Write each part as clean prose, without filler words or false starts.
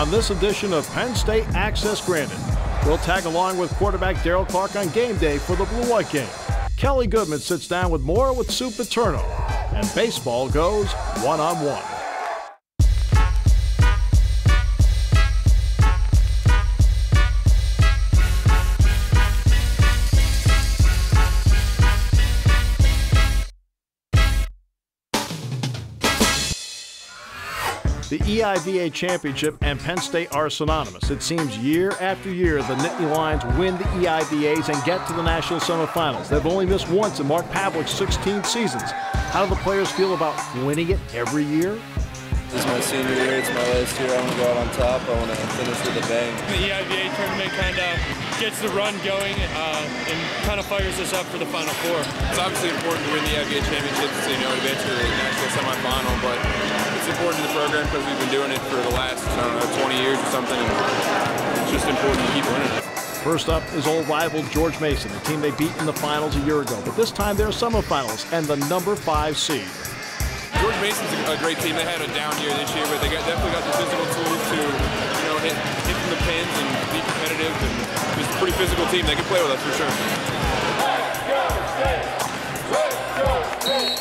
on this edition of Penn State Access Granted. We'll tag along with quarterback Daryll Clark on game day for the blue-white game. Kellie Goodman sits down with more with Sue Paterno, and baseball goes one-on-one. The EIVA Championship and Penn State are synonymous. It seems year after year the Nittany Lions win the EIVAs and get to the national semifinals. They've only missed once in Mark Pavlik's 16 seasons. How do the players feel about winning it every year? This is my senior year, it's my last year. I want to go out on top, I want to finish with a bang. The EIVA tournament kind of gets the run going and kind of fires us up for the Final Four. It's obviously important to win the EIVA championship to advance to the national semifinal, but it's important to the program because we've been doing it for the last, 20 years or something, and it's just important to keep winning it. First up is old rival George Mason, the team they beat in the finals a year ago, but this time they're semifinals and the number 5 seed. George Mason's a great team. They had a down year this year, but they definitely got the physical tools to, hit from the pins and be competitive. And it's a pretty physical team. They can play with us for sure. Let's go, State! Let's go, State!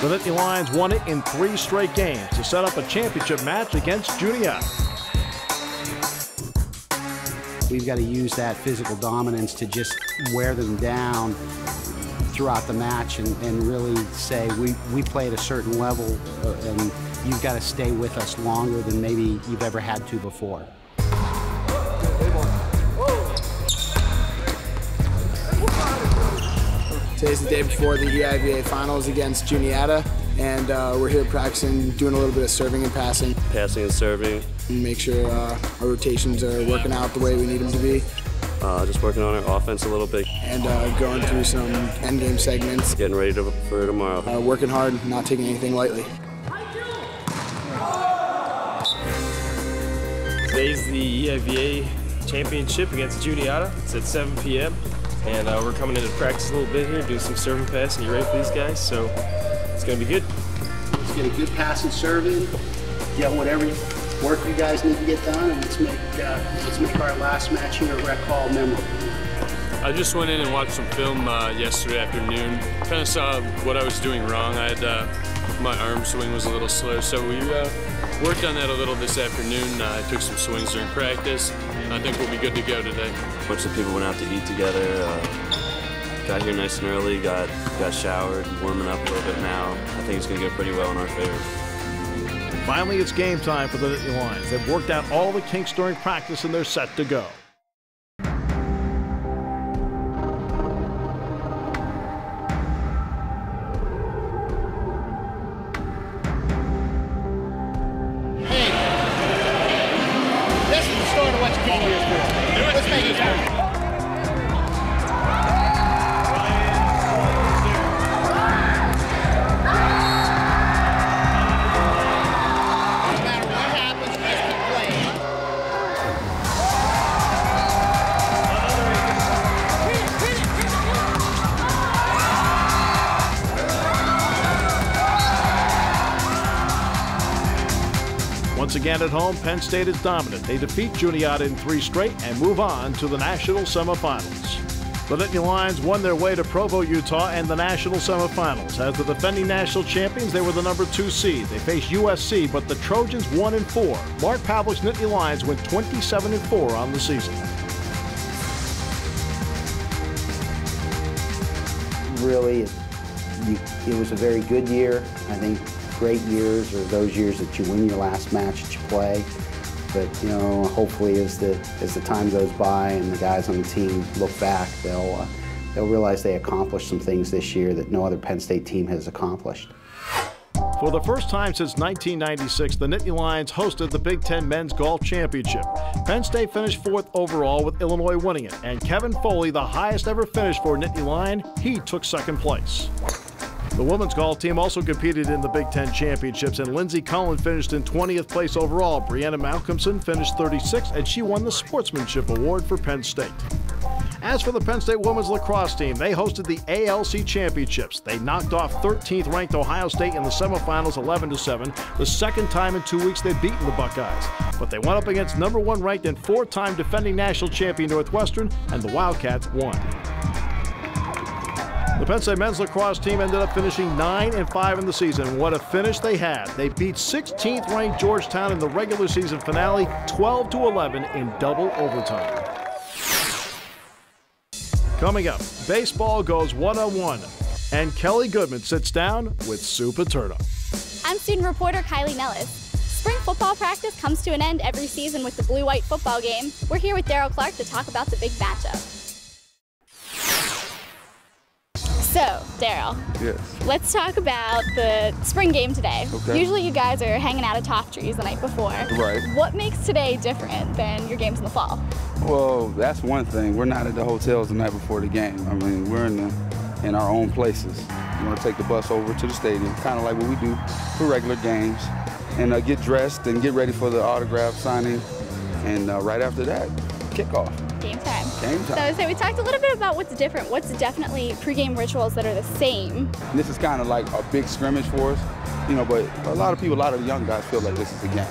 The Nittany Lions won it in 3 straight games to set up a championship match against Juniata. We've got to use that physical dominance to just wear them down throughout the match and really say we play at a certain level and you've got to stay with us longer than maybe you've ever had to before. Today's the day before the EIVA finals against Juniata, and we're here practicing, doing a little bit of serving and passing. Passing and serving. Make sure our rotations are working out the way we need them to be. Just working on our offense a little bit. And going through some endgame segments. Getting ready for tomorrow. Working hard, not taking anything lightly. Today's the EIVA championship against Juniata. It's at 7 p.m. And we're coming in to practice a little bit here, do some serving pass, and you ready for these guys, so it's going to be good. Let's get a good pass and serve in, get whatever work you guys need to get done, and let's make our last match here at Rec Hall memorable. I just went in and watched some film yesterday afternoon. Kind of saw what I was doing wrong. I had my arm swing was a little slow, so we worked on that a little this afternoon. I took some swings during practice. I think we'll be good to go today. A bunch of people went out to eat together. Got here nice and early. Got showered, warming up a little bit now. I think it's going to go pretty well in our favor. Finally, it's game time for the Nittany Lions. They've worked out all the kinks during practice and they're set to go. Let's make it happen. No matter what happens, let's keep playing. Once again at home, Penn State is dominant. They defeat Juniata in 3 straight and move on to the national semifinals. The Nittany Lions won their way to Provo, Utah and the national semifinals. As the defending national champions, they were the number 2 seed. They faced USC, but the Trojans won in 4. Mark Pavlik's Nittany Lions went 27-4 on the season. Really, it was a very good year. I think great years are those years that you win your last match that you play. But hopefully as the time goes by and the guys on the team look back, they'll realize they accomplished some things this year that no other Penn State team has accomplished. For the first time since 1996, the Nittany Lions hosted the Big Ten Men's Golf Championship. Penn State finished 4th overall with Illinois winning it, and Kevin Foley, the highest ever finish for a Nittany Lion, he took 2nd place. The women's golf team also competed in the Big Ten championships, and Lindsey Cullen finished in 20th place overall. Brianna Malcolmson finished 36th, and she won the Sportsmanship Award for Penn State. As for the Penn State women's lacrosse team, they hosted the ALC Championships. They knocked off 13th-ranked Ohio State in the semifinals 11-7, the second time in 2 weeks they've beaten the Buckeyes. But they went up against number 1 ranked and 4-time defending national champion Northwestern, and the Wildcats won. The Penn State men's lacrosse team ended up finishing 9-5 in the season. What a finish they had. They beat 16th-ranked Georgetown in the regular season finale 12-11 in double overtime. Coming up, baseball goes one-on-one, and Kellie Goodman sits down with Sue Paterno. I'm student reporter Kylie Nellis. Spring football practice comes to an end every season with the blue-white football game. We're here with Daryll Clark to talk about the big matchup. So, Daryll, yes, let's talk about the spring game today. Okay. Usually you guys are hanging out at top trees the night before. Right. What makes today different than your games in the fall? Well, that's one thing. We're not at the hotels the night before the game. I mean, we're in our own places. We're going to take the bus over to the stadium, kind of like what we do for regular games, and get dressed and get ready for the autograph signing, and right after that, kickoff. Game time. Game time. So we talked a little bit about what's different. What's definitely pregame rituals that are the same? This is kind of like a big scrimmage for us, you know, but a lot of the young guys feel like this is a game.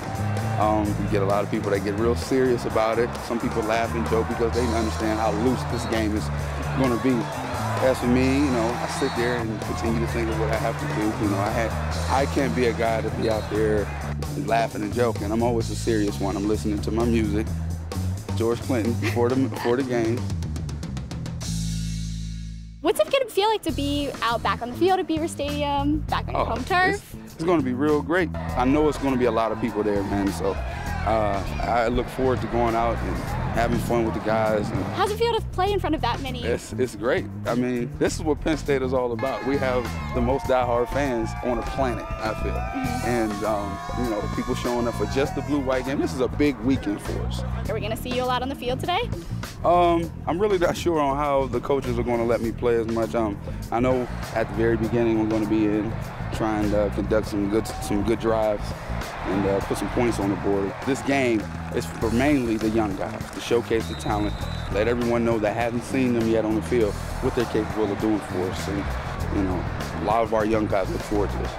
You get a lot of people that get real serious about it. Some people laugh and joke because they understand how loose this game is going to be. As for me, you know, I sit there and continue to think of what I have to do. You know, I can't be a guy to be out there laughing and joking. I'm always a serious one. I'm listening to my music, George Clinton, before the game. What's it going to feel like to be out back on the field at Beaver Stadium, back on your home turf? It's going to be real great. I know it's going to be a lot of people there, man, so I look forward to going out and having fun with the guys. And how's it feel to play in front of that many? It's great. I mean, this is what Penn State is all about. We have the most diehard fans on the planet, I feel. Mm-hmm. And, you know, people showing up for just the blue-white game. This is a big weekend for us. Are we going to see you a lot on the field today? I'm really not sure on how the coaches are going to let me play as much. I know at the very beginning we're going to be in trying to conduct some good drives and put some points on the board. This game is for mainly the young guys, to showcase the talent, let everyone know that hasn't seen them yet on the field what they're capable of doing for us. And, you know, a lot of our young guys look forward to this.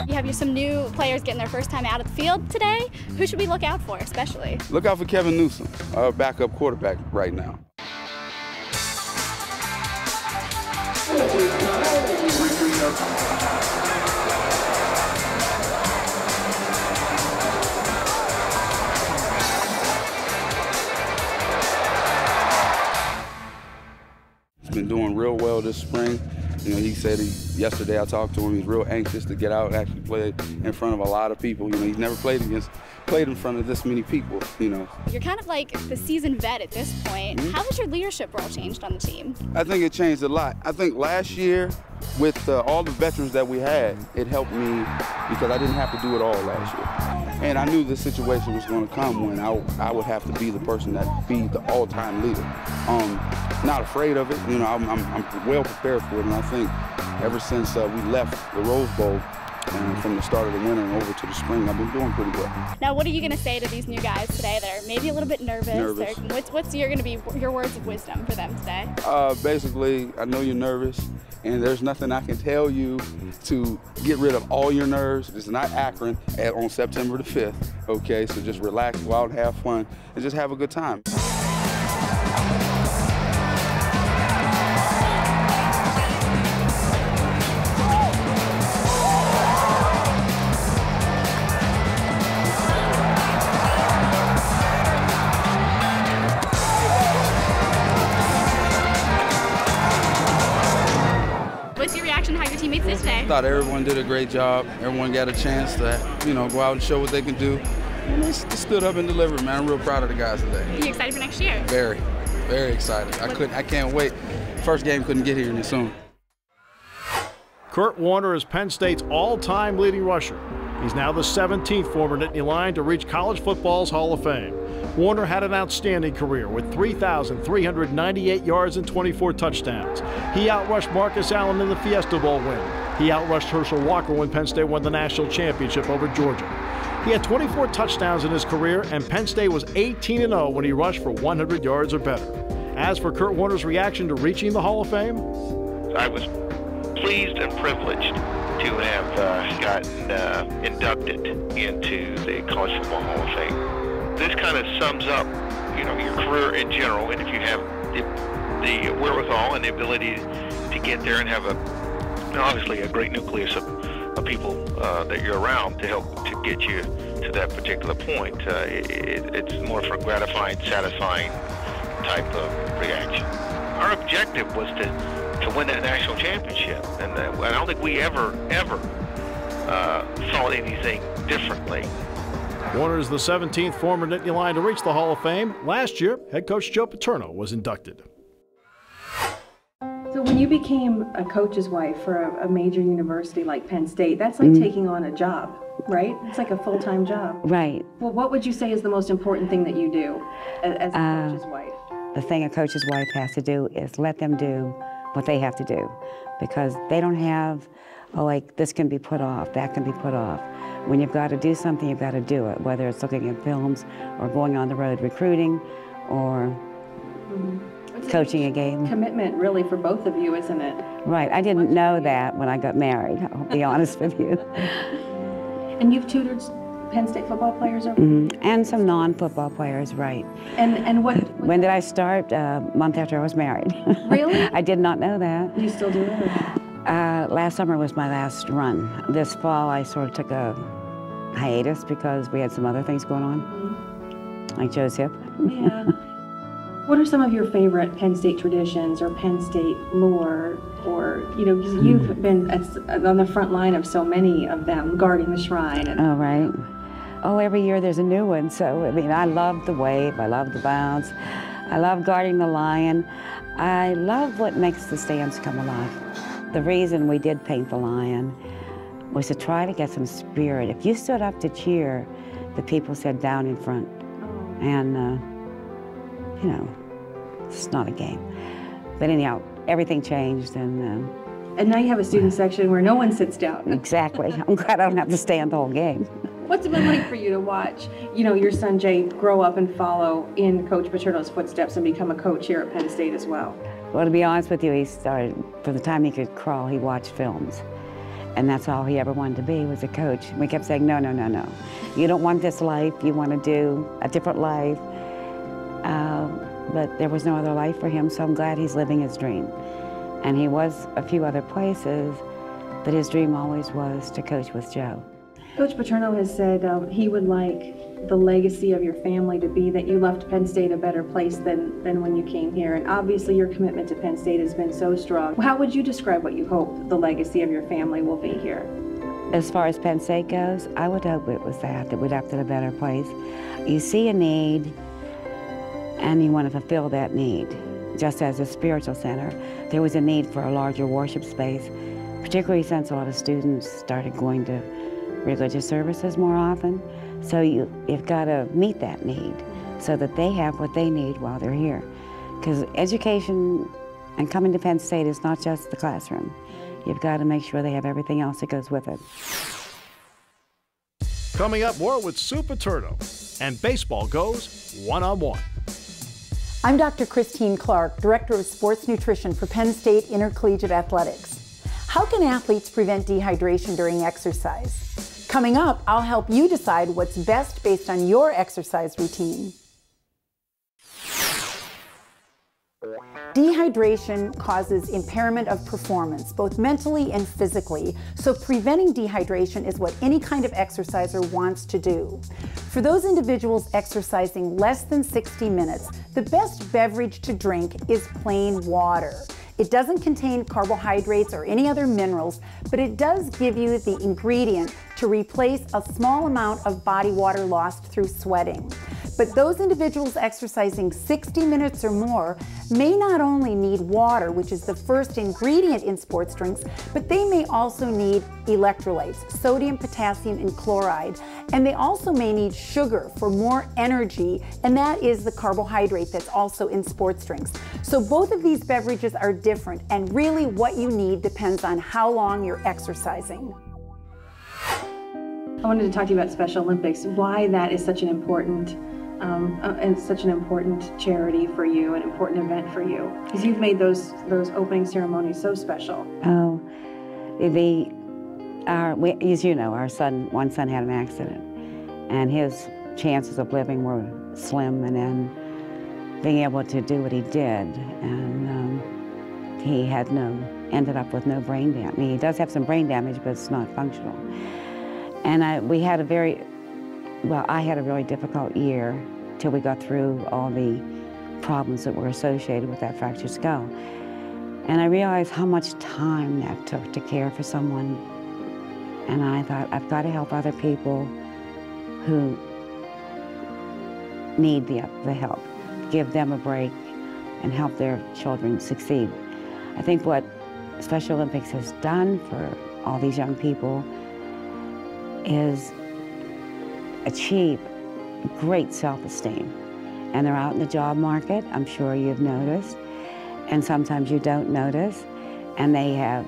You have some new players getting their first time out at the field today. Who should we look out for especially? Look out for Kevin Newsom, our backup quarterback right now. He's been doing real well this spring. You know, he said yesterday I talked to him, he's real anxious to get out and actually play in front of a lot of people. You know, he's never played in front of this many people, you know. You're kind of like the seasoned vet at this point. Mm-hmm. How has your leadership role changed on the team? I think it changed a lot. I think last year, with all the veterans that we had, it helped me because I didn't have to do it all last year. And I knew this situation was going to come when I would have to be the person that be the all-time leader. Not afraid of it, you know, I'm well prepared for it, and I think ever since we left the Rose Bowl, and from the start of the winter and over to the spring, I've been doing pretty well. Now, what are you going to say to these new guys today that are maybe a little bit nervous? What's going to be your words of wisdom for them today? Basically, I know you're nervous, and there's nothing I can tell you to get rid of all your nerves. It's not Akron on September the 5th, okay? So just relax, go out and have fun, and just have a good time. I thought everyone did a great job. Everyone got a chance to, you know, go out and show what they can do. And they stood up and delivered, man. I'm real proud of the guys today. Are you excited for next year? Very, very excited. I can't wait. First game couldn't get here any sooner. Kurt Warner is Penn State's all-time leading rusher. He's now the 17th former Nittany Lion to reach college football's Hall of Fame. Warner had an outstanding career with 3,398 yards and 24 touchdowns. He outrushed Marcus Allen in the Fiesta Bowl win. He outrushed Herschel Walker when Penn State won the national championship over Georgia. He had 24 touchdowns in his career, and Penn State was 18-0 when he rushed for 100 yards or better. As for Kurt Warner's reaction to reaching the Hall of Fame, I was pleased and privileged to have gotten inducted into the College Football Hall of Fame. This kind of sums up, your career in general, and if you have the wherewithal and the ability to get there and have obviously a great nucleus of people that you're around to help to get you to that particular point, it's more for gratifying, satisfying type of reaction. Our objective was to win that national championship, and I don't think we ever thought anything differently. Warner is the 17th former Nittany Lion to reach the Hall of Fame. Last year, head coach Sue Paterno was inducted. So when you became a coach's wife for a major university like Penn State, that's like taking on a job, right? It's like a full-time job. Right. Well, what would you say is the most important thing that you do as a coach's wife? The thing a coach's wife has to do is let them do what they have to do, because they don't have, like, this can be put off, that can be put off. When you've got to do something, you've got to do it, whether it's looking at films or going on the road recruiting or coaching a game. Commitment, really, for both of you, isn't it? Right. I didn't know that when I got married, I'll be honest with you. And you've tutored Penn State football players over And some non-football players, right. And what? When did I start? A month after I was married. Really? I did not know that. Do you still do it? Last summer was my last run. This fall I sort of took a hiatus because we had some other things going on, like Joe's hip. Yeah. What are some of your favorite Penn State traditions or Penn State lore? Or, because you've been on the front line of so many of them, guarding the shrine. Oh, right. Oh, every year there's a new one. So, I mean, I love the wave, I love the bounce, I love guarding the lion. I love what makes the stands come alive. The reason we did paint the lion was to try to get some spirit. If you stood up to cheer, the people said down in front. And, it's not a game. But anyhow, everything changed, and now you have a student section where no one sits down. Exactly. I'm glad I don't have to stand the whole game. What's it been like for you to watch, your son Jay grow up and follow in Coach Paterno's footsteps and become a coach here at Penn State as well? Well, to be honest with you, he started, from the time he could crawl, he watched films. And that's all he ever wanted to be, was a coach. And we kept saying, no, no, no, no. You don't want this life, you want to do a different life. But there was no other life for him, so I'm glad he's living his dream. And he was a few other places, but his dream always was to coach with Joe. Coach Paterno has said he would like the legacy of your family to be that you left Penn State a better place than when you came here. And obviously your commitment to Penn State has been so strong. How would you describe what you hope the legacy of your family will be here? As far as Penn State goes, I would hope it was that we'd left it a better place. You see a need, and you want to fulfill that need. Just as a spiritual center, there was a need for a larger worship space, particularly since a lot of students started going to religious services more often. So you've got to meet that need so that they have what they need while they're here. Because education and coming to Penn State is not just the classroom. You've got to make sure they have everything else that goes with it. Coming up, more with Sue Paterno, and baseball goes one-on-one. I'm Dr. Christine Clark, Director of Sports Nutrition for Penn State Intercollegiate Athletics. How can athletes prevent dehydration during exercise? Coming up, I'll help you decide what's best based on your exercise routine. Dehydration causes impairment of performance, both mentally and physically, so preventing dehydration is what any kind of exerciser wants to do. For those individuals exercising less than 60 minutes, the best beverage to drink is plain water. It doesn't contain carbohydrates or any other minerals, but it does give you the ingredient to replace a small amount of body water lost through sweating. But those individuals exercising 60 minutes or more may not only need water, which is the first ingredient in sports drinks, but they may also need electrolytes, sodium, potassium, and chloride. And they also may need sugar for more energy, and that is the carbohydrate that's also in sports drinks. So both of these beverages are different, and really what you need depends on how long you're exercising. I wanted to talk to you about Special Olympics, why that is such an important charity for you, an important event for you, because you've made those opening ceremonies so special. Oh, as you know, one son had an accident, and his chances of living were slim, and then being able to do what he did, and he ended up with no brain damage. I mean, he does have some brain damage, but it's not functional. And I had a really difficult year till we got through all the problems that were associated with that fractured skull. And I realized how much time that took to care for someone. And I thought, I've got to help other people who need the help, give them a break, and help their children succeed. I think what Special Olympics has done for all these young people is achieve great self-esteem. And they're out in the job market, I'm sure you've noticed, and sometimes you don't notice, and they have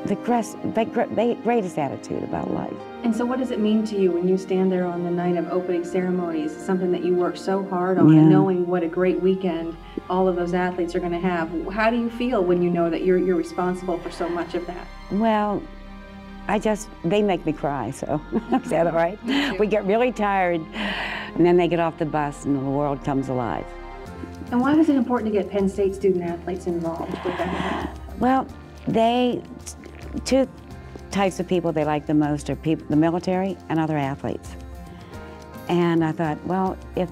the greatest attitude about life. And so what does it mean to you when you stand there on the night of opening ceremonies, something that you work so hard on, and knowing what a great weekend all of those athletes are going to have? How do you feel when you know that you're responsible for so much of that? Well, they make me cry, so is that all right? We get really tired, and then they get off the bus and the world comes alive. And why was it important to get Penn State student athletes involved with that? Well, two types of people they like the most are the military and other athletes. And I thought, well, we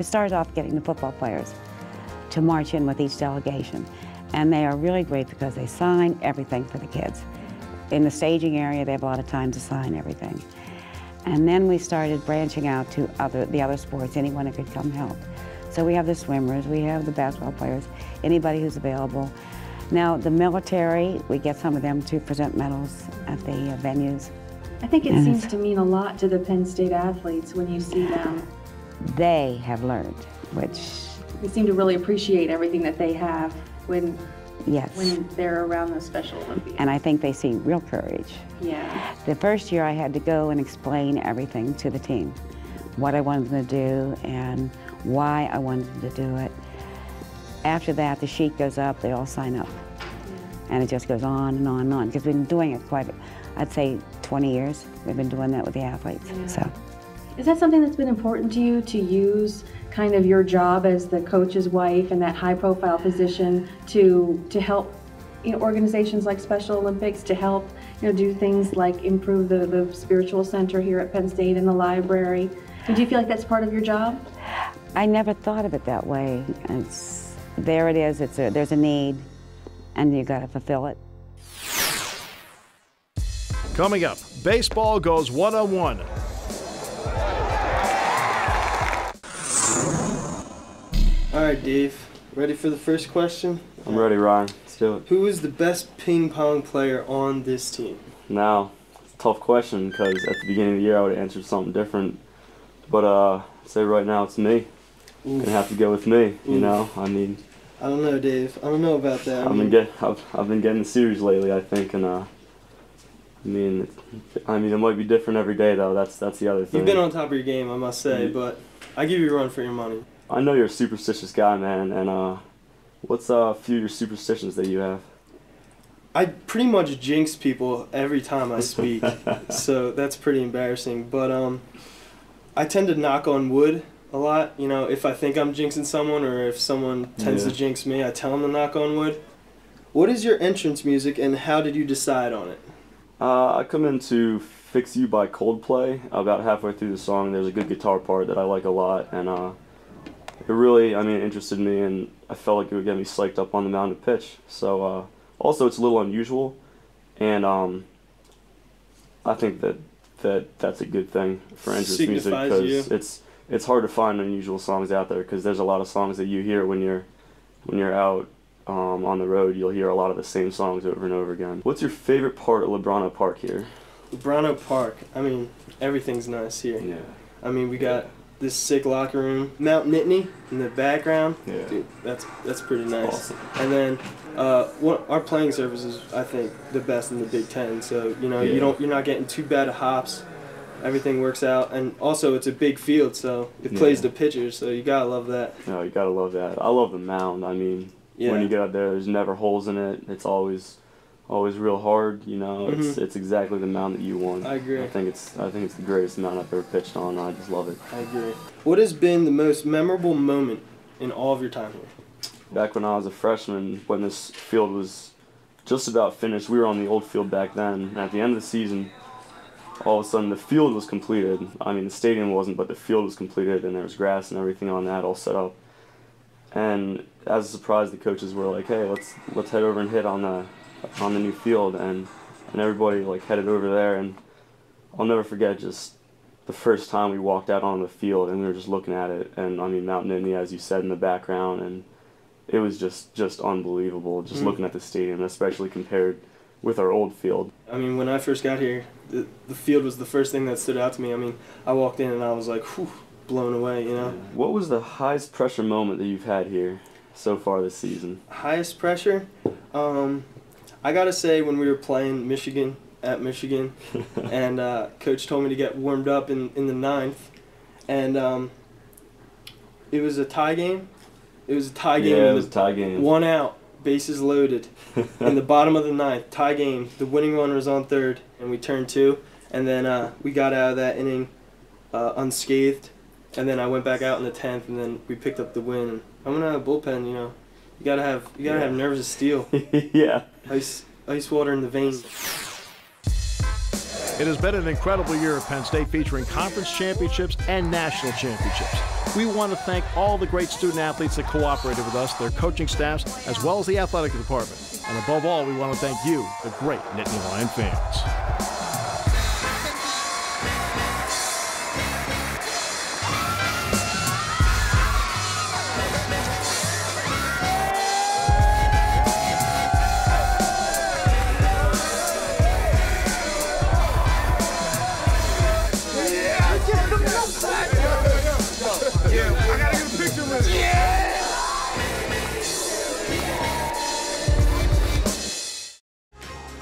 started off getting the football players to march in with each delegation. And they are really great because they sign everything for the kids. In the staging area, they have a lot of time to sign everything. And then we started branching out to the other sports, anyone who could come help. So we have the swimmers, we have the basketball players, anybody who's available. Now, the military, we get some of them to present medals at the venues. I think it seems to mean a lot to the Penn State athletes when you see them. They have learned, which... They seem to really appreciate everything that they have when they're around the Special Olympics. And I think they see real courage. Yeah. The first year I had to go and explain everything to the team, what I wanted them to do and why I wanted them to do it. After that, the sheet goes up, they all sign up. And it just goes on and on and on, because we've been doing it I'd say 20 years. We've been doing that with the athletes, so. Is that something that's been important to you, to use kind of your job as the coach's wife and that high-profile position to help organizations like Special Olympics, to help do things like improve the spiritual center here at Penn State and the library? Do you feel like that's part of your job? I never thought of it that way. There it is. There's a need, and you got to fulfill it. Coming up, baseball goes one-on-one. All right, Dave. Ready for the first question? I'm ready, Ryan. Let's do it. Who is the best ping pong player on this team? Now, it's a tough question because at the beginning of the year I would have answered something different. But I'd say right now it's me. You're gonna have to go with me. You know, I mean. I don't know, Dave. I don't know about that. I've been getting the series lately, I think, and I mean, it might be different every day though. That's the other thing. You've been on top of your game, I must say, but I give you a run for your money. I know you're a superstitious guy, man, and what's a few of your superstitions that you have? I pretty much jinx people every time I speak, so that's pretty embarrassing. But I tend to knock on wood a lot. If I think I'm jinxing someone or if someone tends to jinx me, I tell them to knock on wood. What is your entrance music and how did you decide on it? I come into Fix You by Coldplay. About halfway through the song, there's a good guitar part that I like a lot, and it really, interested me, and I felt like it would get me psyched up on the mound to pitch. So, also it's a little unusual, and I think that that that's a good thing for entrance music, because it's hard to find unusual songs out there, because there's a lot of songs that you hear when you're out on the road. You'll hear a lot of the same songs over and over again. What's your favorite part of Lebrano Park here? Lebrano Park, I mean, everything's nice here. Yeah. I mean, we got this sick locker room, Mount Nittany in the background. Yeah. Dude, that's pretty nice. Awesome. And then our playing surface is, I think, the best in the Big Ten. So you're not getting too bad of hops. Everything works out, and also it's a big field, so it plays the pitchers. So you gotta love that. No, you gotta love that. I love the mound. I mean, when you get out there, there's never holes in it. It's always real hard. You know, it's exactly the mound that you want. I agree. I think it's the greatest mound I've ever pitched on. I just love it. I agree. What has been the most memorable moment in all of your time here? Back when I was a freshman, when this field was just about finished, we were on the old field back then. And at the end of the season, all of a sudden the field was completed. I mean, the stadium wasn't, but the field was completed, and there was grass and everything on that all set up. And as a surprise, the coaches were like, "Hey, let's head over and hit on the new field," and everybody like headed over there. And I'll never forget just the first time we walked out on the field, and we were just looking at it, and I mean, Mount Nittany, as you said, in the background, and it was just unbelievable, just looking at the stadium, especially compared with our old field. I mean, when I first got here, the field was the first thing that stood out to me. I mean, I walked in and I was like, whew, blown away, you know? What was the highest pressure moment that you've had here so far this season? Highest pressure? I gotta say, when we were playing Michigan, at Michigan, and Coach told me to get warmed up in the 9th, and it was a tie game. It was a tie game. Yeah, it was a tie game. 1 out. Bases loaded in the bottom of the 9th, tie game. The winning runner was on 3rd, and we turned 2, and then we got out of that inning unscathed, and then I went back out in the 10th, and then we picked up the win. And I'm gonna have a bullpen, you know. You gotta have nerves of steel. Yeah. Ice water in the veins. It has been an incredible year at Penn State, featuring conference championships and national championships. We want to thank all the great student athletes that cooperated with us, their coaching staffs, as well as the athletic department. And above all, we want to thank you, the great Nittany Lion fans.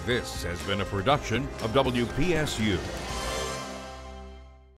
This has been a production of WPSU.